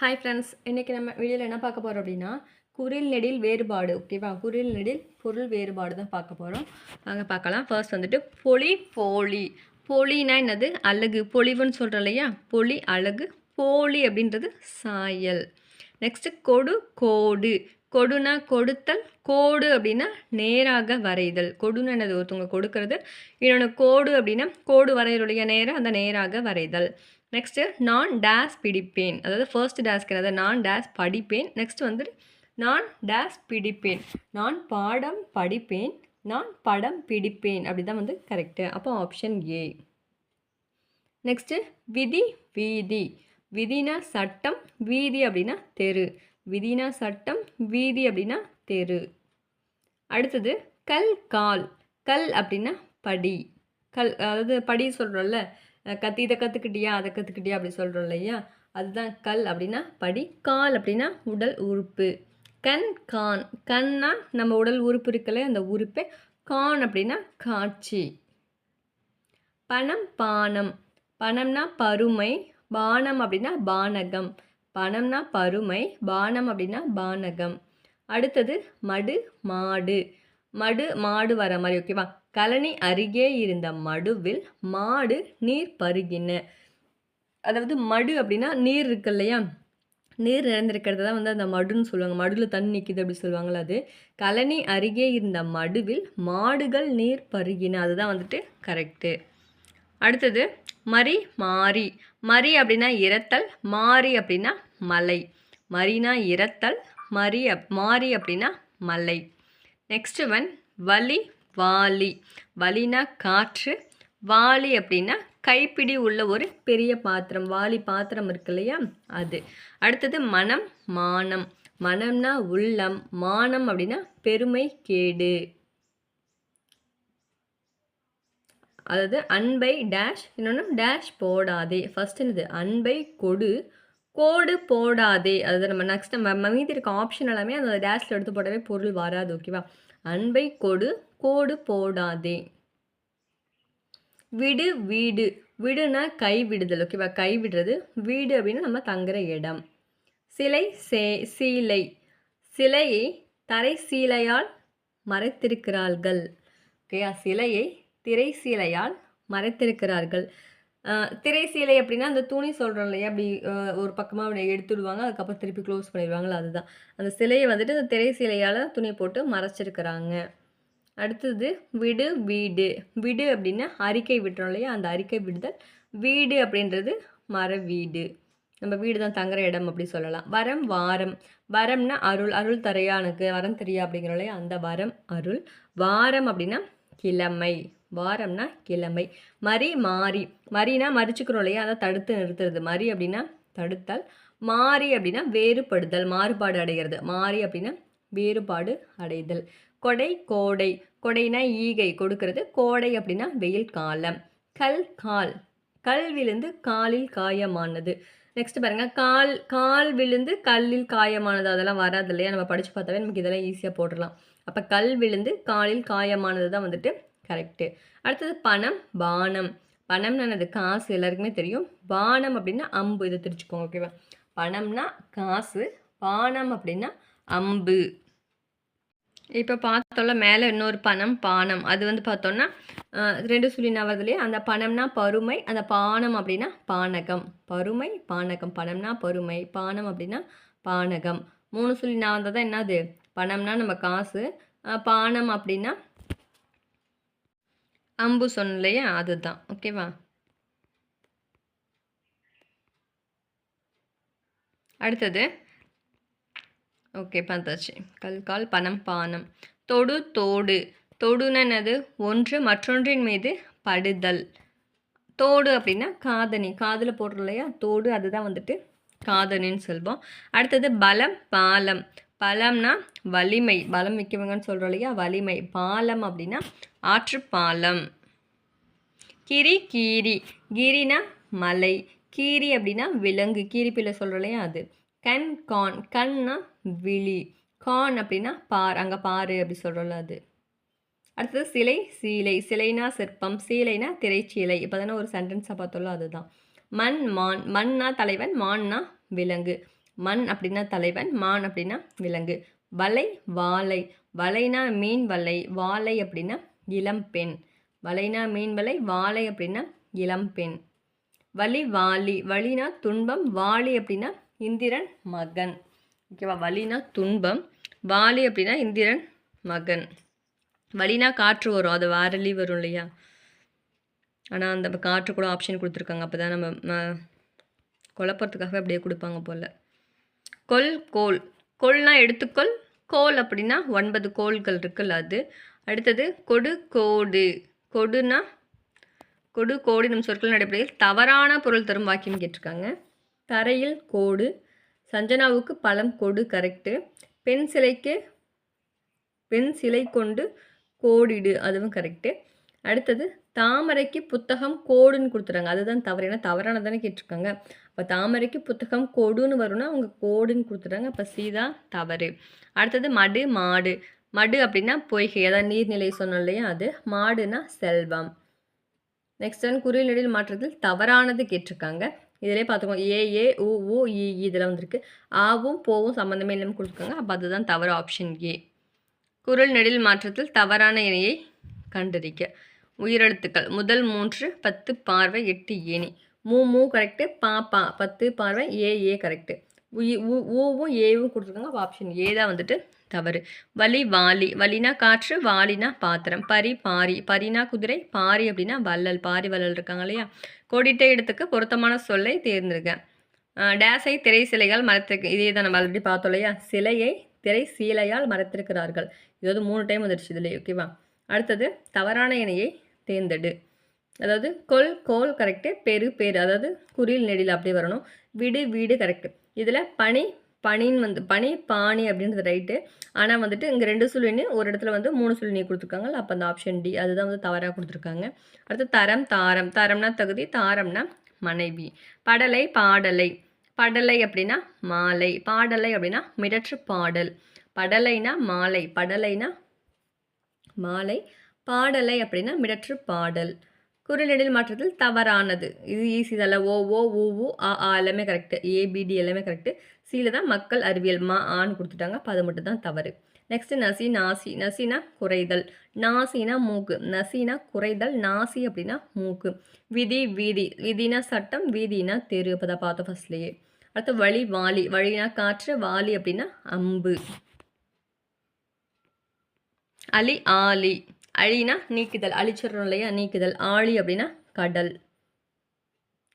Hi friends, இன்றைக்கி நம்ம வீடியோவில் என்ன பார்க்க போகிறோம் அப்படின்னா குறில் நெடில் வேறுபாடு. ஓகேவா? குறில் நெடில் பொருள் வேறுபாடு தான் பார்க்க போகிறோம். வாங்க பார்க்கலாம். ஃபர்ஸ்ட் வந்துட்டு பொலி போலி. பொலினா என்னது? அழகு. பொலிவுன்னு சொல்கிறோம் இல்லையா? பொலி அழகு. போலி அப்படின்றது சாயல். நெக்ஸ்ட்டு கொடு கோடு. கொடுனா கொடுத்தல், கோடு அப்படின்னா நேராக வரைதல். கொடுன்னு என்னது? ஒருத்தவங்க கொடுக்கறது. இன்னொன்று கோடு அப்படின்னா கோடு வரையலுடைய நேரம், அந்த நேராக வரைதல். நெக்ஸ்ட்டு நான் டேஸ் பிடிப்பேன். அதாவது ஃபர்ஸ்ட் டேஸ்க்கு அதாவது நான் டேஸ் படிப்பேன். நெக்ஸ்ட் வந்துட்டு நான் டேஸ் பிடிப்பேன். நான் பாடம் படிப்பேன், நான் படம் பிடிப்பேன். அப்படி தான் வந்து கரெக்டு. அப்போ ஆப்ஷன் ஏ. நெக்ஸ்ட்டு விதி வீதி. விதினா சட்டம், வீதி அப்படின்னா தெரு. விதினா சட்டம், வீதி அப்படின்னா தெரு. அடுத்தது கல் கால். கல் அப்படின்னா படி. கல் அதாவது படி சொல்கிறோம்ல, இதை கற்றுக்கிட்டியா அதை கற்றுக்கிட்டியா அப்படி சொல்கிறோம் இல்லையா? அதுதான் கல் அப்படின்னா படி. கால் அப்படின்னா உடல் உறுப்பு. கண் கான். கண்ணா நம்ம உடல் உறுப்பு இருக்கல, அந்த உறுப்பு. கான் அப்படின்னா காட்சி. பணம் பானம். பணம்னா பருமை, பானம் அப்படின்னா பானகம். பணம்னா பருமை, பானம் அப்படின்னா பானகம். அடுத்தது மடு மாடு. மடு மாடு வர மாதிரி. ஓகேவா? கழனி அருகே இருந்த மடுவில் மாடு நீர் பருகின. அதாவது மடு அப்படின்னா நீர் இருக்கு இல்லையா? நீர் நிறைந்திருக்கிறது தான் வந்து அந்த மடுன்னு சொல்லுவாங்க. மடுவில் தண்ணி நிற்கிது அப்படி சொல்லுவாங்களா? அது கழனி அருகே இருந்த மடுவில் மாடுகள் நீர் பருகின. அதுதான் வந்துட்டு கரெக்டு. அடுத்தது மரி மாறி. மரி அப்படின்னா இரத்தல், மாறி அப்படின்னா மலை. மரினா இரத்தல், மாறி அப்படின்னா மலை. நெக்ஸ்ட் ஒன் வலி வாலி. வலினா காற்று, வாலி அப்படின்னா கைப்பிடி உள்ள ஒரு பெரிய பாத்திரம். வாலி பாத்திரம் இருக்கு இல்லையா? அது. அடுத்தது மனம் மானம். மனம்னா உள்ளம், மானம் அப்படின்னா பெருமை கேடு. அதாவது அன்பை டேஷ், இன்னொன்று டேஷ் போடாதே. ஃபர்ஸ்ட் என்னது? அன்பை கொடு, கோடு போடாதே. அதாவது நம்ம நெக்ஸ்ட் நம்ம மீதி இருக்க ஆப்ஷன் எல்லாமே அந்த டேஷில் எடுத்து போடவே பொருள் வராது. ஓகேவா? அன்பை கொடு, கோடு போடாதே. விடு வீடு. விடுனா கை விடுதல். ஓகேவா? கை விடுறது. வீடு அப்படின்னா நம்ம தங்குற இடம். சிலை சீலை. சிலையை தரை சீலையால் மறைத்திருக்கிறார்கள். ஓகேயா? சிலையை திரை சீலையால் மறைத்திருக்கிறார்கள். திரை சீலை அப்படின்னா அந்த துணி சொல்கிறோம் இல்லையா? அப்படி ஒரு பக்கமாக அப்படி எடுத்துடுவாங்க, அதுக்கப்புறம் திருப்பி க்ளோஸ் பண்ணிடுவாங்களா? அதுதான். அந்த சிலையை வந்துட்டு அந்த திரை சீலையால் துணியை போட்டு மறைச்சிருக்கிறாங்க. அடுத்தது விடு வீடு. விடு அப்படின்னா அறிக்கை விடுறோம் இல்லையா? அந்த அறிக்கை விடுதல். வீடு அப்படின்றது மர வீடு. நம்ம வீடு தான் தங்குற இடம் அப்படி சொல்லலாம். வரம் வாரம். வரம்னா அருள். அருள் தரையா எனக்கு வரம் தெரியா அப்படிங்கிறோம் இல்லையா? அந்த வரம் அருள். வாரம் அப்படின்னா கிழமை. வாரம்னா கிழமை. மரி மாறி. மரினா மறிச்சுக்கிறோம் இல்லையா? அதை தடுத்து நிறுத்துறது. மரி அப்படின்னா தடுத்தல். மாறி அப்படின்னா வேறுபடுதல், மாறுபாடு அடைகிறது. மாறி அப்படின்னா வேறுபாடு அடைதல். கொடை கோடை. கொடைனா ஈகை கொடுக்கறது. கோடை அப்படின்னா வெயில் காலம். கல் கால். கல் விழுந்து காலில் காயமானது. நெக்ஸ்ட் பாருங்க, கால் விழுந்து கல்லில் காயமானது. அதெல்லாம் வராது இல்லையா? நம்ம படித்து பார்த்தாவே நமக்கு இதெல்லாம் ஈஸியாக போட்டுடலாம். அப்போ கல் விழுந்து காலில் காயமானது தான் வந்துட்டு கரெக்டு. அடுத்தது பணம் பானம். பணம்னு என்னது? காசு. எல்லாருக்குமே தெரியும். பானம் அப்படின்னா அம்பு. இதை தெரிஞ்சுக்கோங்க. ஓகேவா? பணம்னா காசு, பானம் அப்படின்னா அம்பு. இப்போ பார்த்தோம்ல மேலே இன்னொரு பணம் பானம். அது வந்து பார்த்தோன்னா 2 சொல்லி நவதுலேயே அந்த பணம்னா பருமை, அந்த பானம் அப்படின்னா பானகம். பருமை பானகம். பணம்னா பருமை, பானம் அப்படின்னா பானகம். 3 சொல்லி நான் வந்தால் தான் என்னது? பணம்னா நம்ம காசு, பானம் அப்படின்னா அம்பு சொன்னோம் இல்லையா? அதுதான். ஓகேவா? அடுத்தது ஓகே பார்த்தாச்சு. கல் கால் பணம் பானம். தொடு தோடு. தொடுன்னு என்னது? ஒன்று மற்றொன்றின் மீது படுதல். தோடு அப்படின்னா காதணி. காதில் போடுறோம் இல்லையா? தோடு. அதுதான் வந்துட்டு காதணின்னு சொல்வோம். அடுத்தது பலம் பாலம். பலம்னா வலிமை. பலம் மிக்கவங்கன்னு சொல்கிறோம் இல்லையா? வலிமை. பாலம் அப்படின்னா ஆற்றுப்பாலம். கிரி கீரி. கிரினா மலை. கீரி அப்படின்னா விலங்கு. கீரிப்பிள்ளை சொல்கிறோம் இல்லையா? அது. கண் கான். கண்ணா விழி. கான் அப்படின்னா பார், அங்கே பாரு அப்படி சொல்கிறோம்ல அது. அடுத்தது சிலை சீலை. சிலைனா சிற்பம், சீலைனா திரைச்சீலை. இப்போ தானே ஒரு சென்டென்ஸாக பார்த்தோம்ல, அதுதான். மண் மான். மண்ணா தலைவன், மான்னா விலங்கு. மண் அப்படின்னா தலைவன், மான் அப்படின்னா விலங்கு. வலை வாலை, வலைனா மீன் வலை, வாலை அப்படின்னா இளம்பெண். வலைனா மீன் வலை, வாலை அப்படின்னா இளம்பெண். வலி வாலி, வலினா துன்பம், வாலி அப்படின்னா இந்திரன் மகன். ஓகேவா? வலினா துன்பம், வாலி அப்படின்னா இந்திரன் மகன். வலினா காற்று வரும், அது வாரலி வரும் இல்லையா? ஆனால் அந்த காற்று கூட ஆப்ஷன் கொடுத்துருக்காங்க, அப்போ தான் நம்ம குழப்பறதுக்காகவே அப்படியே கொடுப்பாங்க போல். கொல் கோல், கொல்னா எடுத்துக்கொள், கோல் அப்படின்னா 9 கோள்கள் இருக்குல்ல அது. அடுத்தது கொடு கோடு, கொடுனா கொடு கோடு நம் சொற்களின் அடிப்படையில் தவறான பொருள் தரும் வாக்கியம் கேட்டிருக்காங்க. தரையில் கோடு, சஞ்சனாவுக்கு பழம் கொடு கரெக்டு. பெண் சிலை கொண்டு கோடிடு, அதுவும் கரெக்டு. அடுத்தது தாமரைக்கு புத்தகம் கோடுன்னு கொடுத்துறாங்க, அதுதான் தவறு. ஏன்னா தவறானதானே கேட்டிருக்காங்க. அப்போ தாமரைக்கு புத்தகம் கொடுன்னு வரும்னா அவங்க கோடுன்னு கொடுத்துட்றாங்க, அப்போ சீதா தவறு. அடுத்தது மடு மாடு, மடு அப்படின்னா பொய்கை, அதான் நீர்நிலை சொன்னோம் இல்லையா அது. மாடுனா செல்வம். நெக்ஸ்ட் ஒன் குறில் நெடில் மாற்றத்தில் தவறானது கேட்டிருக்காங்க. இதிலே பார்த்துக்கோங்க, ஏ ஊ ஊ இ இதெல்லாம் வந்திருக்கு. ஆவும் போவும் சம்மந்தமே இல்லாமல் கொடுத்துருக்காங்க, அப்போ அதுதான் தவறு, ஆப்ஷன் ஏ. குறள் நெடில் மாற்றத்தில் தவறான இணையை கண்டறிக்க. உயிரெழுத்துக்கள் முதல் 3 10 பார்வை 8 ஏணி. மூ கரெக்டு, பா 10 பார்வை, ஏ கரெக்டு. ஊவும் ஏவும் கொடுத்துருக்காங்க, அப்போ ஆப்ஷன் ஏ தான் வந்துட்டு தவறு. வலி வாலி, வலினா காற்று, வாலினா பாத்திரம். பரி பாரி, பரினா குதிரை, பாரி அப்படின்னா வள்ளல், பாரி வள்ளல் இருக்காங்க இல்லையா? கோடிட்ட இடத்துக்கு பொருத்தமான சொல்லை தேர்ந்தெடுக்க. டேஸை திரை சிலையால் மறைத்திருக்கு, இதே தான் நம்ம ஆல்ரெடி பார்த்தோம் இல்லையா? சிலையை திரை சீலையால் மறைத்திருக்கிறார்கள், இதாவது 3 டைம் வந்துடுச்சு இதில். ஓகேவா? அடுத்தது தவறான இணையை தேர்ந்தெடு. அதாவது கொல் கோல் கரெக்டு, பெரு பேர், அதாவது குறில் நெடில் அப்படியே வரணும். விடு வீடு கரெக்டு. இதில் பனின்னு பனி பாணி அப்படின்றது ரைட்டு. ஆனால் வந்துட்டு இங்கே 2 சுழின்னு ஒரு இடத்துல 3 சுழி நீ கொடுத்துருக்காங்க, அப்போ அந்த ஆப்ஷன் டி அதுதான் தவறாக கொடுத்துருக்காங்க. அடுத்து தரம் தாரம், தரம்னா தகுதி, தாரம்னா மனைவி. படலை பாடலை, படலை அப்படின்னா மாலை, பாடலை அப்படின்னா மிடற்று பாடல். படலைனா மாலை, படலைனா மாலை, பாடலை அப்படின்னா மிடற்று பாடல். குறுநெடில் மாற்றத்தில் தவறானது, இது ஈஸி தான். ஓ ஊ ஆ எல்லாமே கரெக்டு, ஏபிடி எல்லாமே கரெக்டு. சியில் தான் மக்கள் அறிவியல் மா ஆன்னு கொடுத்துட்டாங்க, அப்போ அது மட்டும் தான் தவறு. நெக்ஸ்ட்டு நசி நாசி, நசினா குறைதல், நாசினா மூக்கு, நசினா குறைதல், நாசி அப்படின்னா மூக்கு. விதி வீதி, விதினா சட்டம், வீதினா தெரு, அப்போ தான் பார்த்தோம் ஃபர்ஸ்ட்லேயே. அடுத்து வழி வாலி, வழினா காற்று, வாலி அப்படின்னா அம்பு. அலி ஆலி, அழினா நீக்குதல், அழிச்சிடறோம் இல்லையா, நீக்குதல். ஆழி அப்படின்னா கடல்.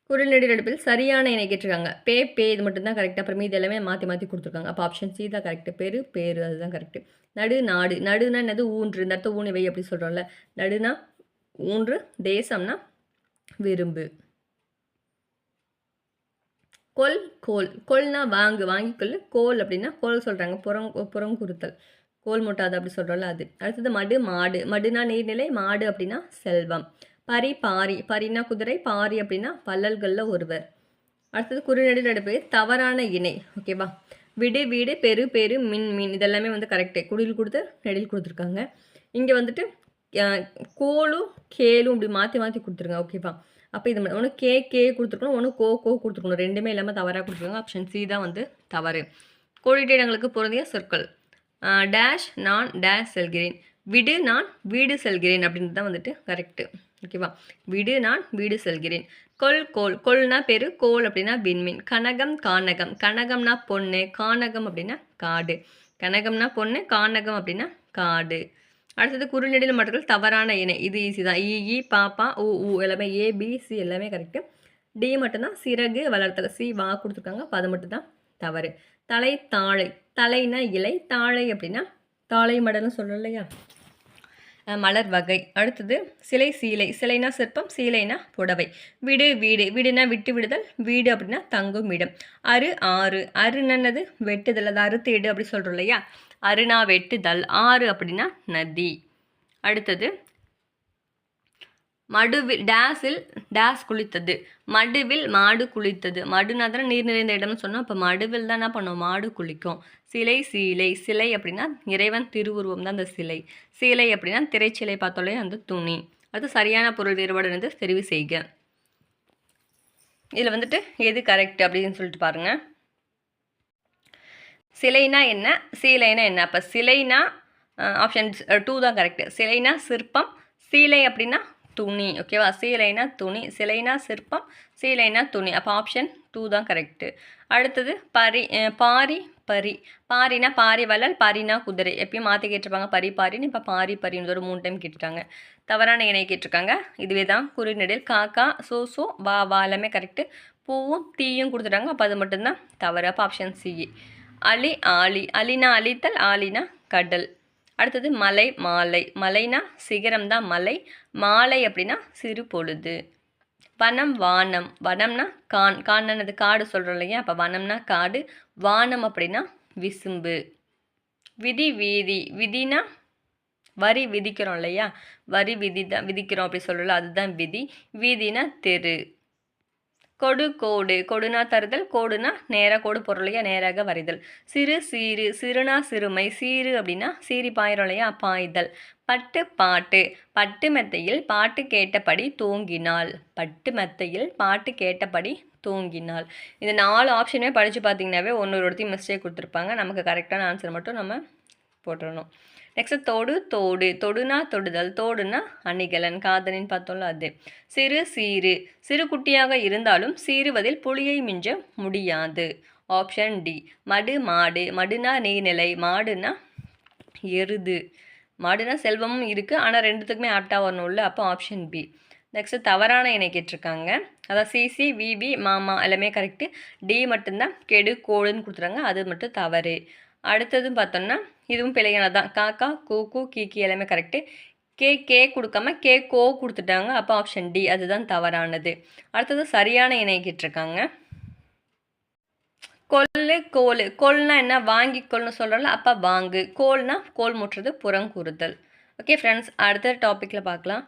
குறள் நெடில் அடுப்பில் சரியான இணை கேட்டிருக்காங்க. பே இது மட்டும்தான் கரெக்ட், அப்புறம் மீது எல்லாமே மாற்றி கொடுத்துருக்காங்க, அப்போ ஆப்ஷன் சி தான் கரெக்டு. பேரு அதுதான் கரெக்டு. நடு நாடு, நடுனா என்னது ஊன்று, இந்த இடத்த ஊனி வை அப்படி சொல்கிறோம்ல. நடுனா ஊன்று, தேசம்னா விரும்பு. கொல் கோல், கொல்னா வாங்கு, வாங்கிக்கொள்ளு. கோல் அப்படின்னா கோல் சொல்கிறாங்க, புறங்குறுத்தல், கோல் முட்டாது அப்படி சொல்கிறோம்ல அது. அடுத்தது மடு மாடு, மடுனா நீர்நிலை, மாடு அப்படின்னா செல்வம். பரி பாரி, பரினா குதிரை, பாரி அப்படின்னா வள்ளல்களில் ஒருவர். அடுத்தது குறுநெடில் அடுப்பு தவறான இணை. ஓகேவா? விடு வீடு, பெரு பேரு, மீன் இதெல்லாமே கரெக்டு, குடில் கொடுத்து நெடில் கொடுத்துருக்காங்க. இங்கே வந்துட்டு கோலும் கேலும் இப்படி மாற்றி கொடுத்துருங்க. ஓகேவா? அப்போ இது ஒன்று கே கொடுத்துருக்கணும், ஒன்று கோ கொடுத்துருக்கணும், ரெண்டுமே இல்லாமல் தவறாக கொடுத்துருக்காங்க, ஆப்ஷன் சி தான் தவறு. கோடிட்ட இடங்களுக்கு பொருந்திய சொற்கள். டேஷ் நான் டேஷ் செல்கிறேன், விடு நான் வீடு செல்கிறேன் அப்படின்றது தான் கரெக்டு. ஓகேவா? விடு நான் வீடு செல்கிறேன். கொல்னா பெரு, கோல் அப்படின்னா விண்மீன். கனகம் கானகம், கனகம்னா பொண்ணு, கானகம் அப்படின்னா காடு. கனகம்னா பொண்ணு, கானகம் அப்படின்னா காடு. அடுத்தது குறுநெடில் மாற்றங்கள் தவறான இணை, இது ஈஸி தான். இ பாப்பா ஊ எல்லாமே ஏபிசி எல்லாமே கரெக்டு. டி மட்டும்தான் சிறகு வளர்த்தல், சி வா கொடுத்துருக்காங்க, அப்போ அது மட்டும்தான் தவறு. தலை தாழை, தலைனா இலை, தாழை அப்படின்னா தாழை மடல்னு சொல்கிறோம் இல்லையா, மலர் வகை. அடுத்தது சிலை சீலை, சிலைனா சிற்பம், சீலைனா புடவை. விடு வீடு, வீடுனா விட்டு விடுதல், வீடு அப்படின்னா தங்கும் இடம். ஆறு, அருன்னது வெட்டுதல், அது அறுத்து இடு அப்படி சொல்கிறோம் இல்லையா, அருணா வெட்டுதல். ஆறு அப்படின்னா நதி. அடுத்தது மடுவில் டேஸ் குளித்தது, மடுவில் மாடு குளித்தது. மடுனா தானே நீர் நிறைந்த இடம்னு சொன்னோம், அப்போ மடுவில் தான் என்ன பண்ணும், மாடு குளிக்கும். சீலை, சிலை அப்படின்னா இறைவன் திருவுருவம் தான் அந்த சிலை. சீலை அப்படின்னா திரைச்சிலை பார்த்தோலே அந்த துணி. அது சரியான பொருள் வேறுபாடு தெரிவு செய்க. இதில் எது கரெக்ட் அப்படின்னு சொல்லிட்டு பாருங்கள். சிலைனா என்ன, சீலைனா என்ன? அப்போ சிலைனா ஆப்ஷன் 2 தான் கரெக்டு. சிலைனா சிற்பம், சீலை அப்படின்னா துணி. ஓகேவா? சீலைனா துணி, சிலைனா சிற்பம், சீலைனா துணி. அப்போ ஆப்ஷன் 2 தான் கரெக்டு. அடுத்தது பாரி பரி. பாரினா பாரி வள்ளல், பரினா குதிரை. எப்பயும் மாற்றி கேட்டிருப்பாங்க பரி பாரின்னு, இப்போ பாரி பரின்னு ஒரு 3 டைம் கேட்டுட்டாங்க. தவறான இணை கேட்டிருக்காங்க. இதுவே தான் குறிநெடில். காக்கா, சோ வா வா எல்லாமே கரெக்டு. பூவும் தீயும் கொடுத்துட்டாங்க. அப்போ அது மட்டும்தான் தவறு. அப்போ ஆப்ஷன் சி. அலி ஆலி. அலினா அழித்தல், ஆலினா கடல். அடுத்தது மலை மாலை. மலைனா சிகரம் தான் மலை, மாலை அப்படின்னா சிறு பொழுது. வனம் வானம். வனம்னா காணது காடு சொல்கிறோம் இல்லையா? அப்போ வனம்னா காடு, வானம் அப்படின்னா விசும்பு. விதி வீதி. விதினா வரி விதிக்கிறோம் இல்லையா? வரி விதிக்கிறோம் அப்படி சொல்லல, அதுதான் விதி. வீதினா தெரு. கோடு. கொடுனா தருதல், கோடுனா நேராக கோடு போடுறோம் இல்லையா? நேராக வரைதல். சீரு. சிறுனா சிறுமை. சீரு அப்படின்னா சீரி பாயிரும் இல்லையா? பாய்தல். பாட்டு. பட்டு மெத்தையில் பாட்டு கேட்டபடி தூங்கினாள். பட்டு மெத்தையில் பாட்டு கேட்டபடி தூங்கினாள். இந்த 4 ஆப்ஷனுமே படித்து பார்த்தீங்கன்னாவே ஒருத்தையும் மிஸ்டேக் கொடுத்துருப்பாங்க. நமக்கு கரெக்டான ஆன்சர் மட்டும் நம்ம போட்டுடணும். நெக்ஸ்ட் தோடு. தொடுனா தொடுதல், தோடுனா அணிகலன், காதலின்னு பார்த்தோம்ல அது. சிறு குட்டியாக இருந்தாலும் சீருவதில் புளியை மிஞ்ச முடியாது. Option D. மாடு. மடுனா நீர்நிலை, மாடுனா எருது. மாடுனா செல்வமும் இருக்குது, ஆனால் ரெண்டுத்துக்குமே ஆப்டாக வரணும்ல, அப்போ ஆப்ஷன் பி. நெக்ஸ்ட்டு தவறான இணை கேட்டிருக்காங்க. அதான் சிசி விவி மாமா எல்லாமே கரெக்டு. டி மட்டும்தான் கெடு கோடுன்னு கொடுத்துறாங்க, அது மட்டும் தவறு. அடுத்ததும் பார்த்தோம்னா இதுவும் பிழையானது தான். காக்கா கூ கீக்கி எல்லாமே கரெக்டு. கே கொடுக்காம கோ கொடுத்துட்டாங்க, அப்போ ஆப்ஷன் டி அதுதான் தவறானது. அடுத்தது சரியான இணை கேட்டிருக்காங்க. கோல்னா என்ன? வாங்கிக்கொள்னு சொல்கிறோம்ல, அப்போ வாங்கு. கோல்னா கோல் முற்றுறது புறங்கூறுதல். ஓகே ஃப்ரெண்ட்ஸ், அடுத்த டாப்பிக்கில் பார்க்கலாம்.